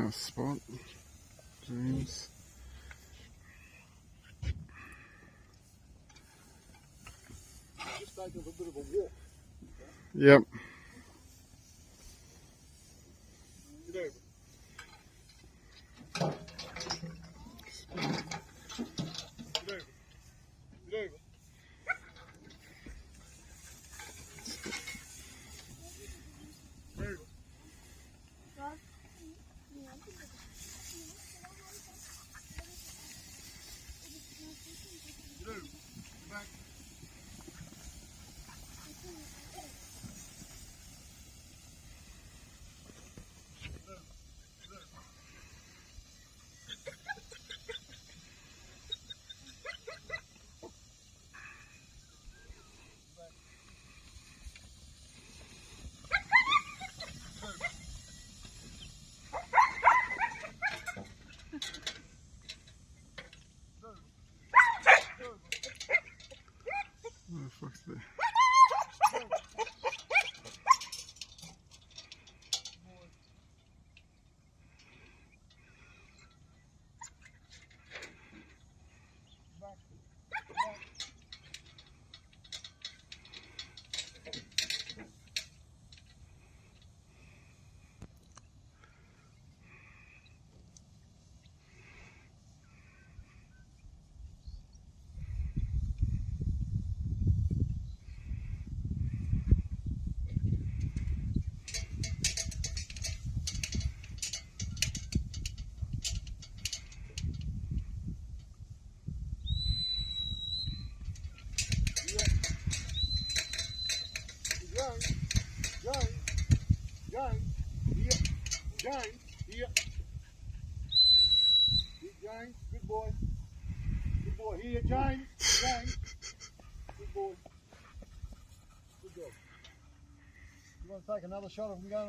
Nice spot, James. Just taking a bit of a walk. Yep. Get over. Get over. Get over. Very good. Get over. Get back. Where the fuck's the... James, here. James, good boy. Good boy. Here, James. James. Good boy. Good dog. You want to take another shot of him going around?